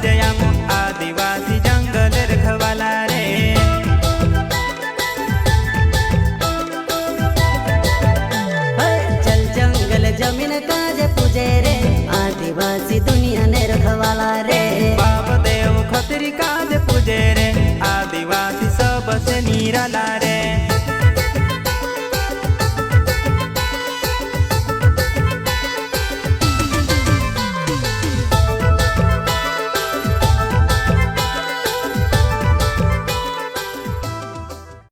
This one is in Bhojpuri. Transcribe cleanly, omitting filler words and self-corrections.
जयाम आदिवासी जंगल रखवाला रे। चल जंगल जमीन काज पूजे रे आदिवासी दुनिया ने रखवाला रे। बाप देव खतरी काज पूजे रे आदिवासी सबसे निराला रे।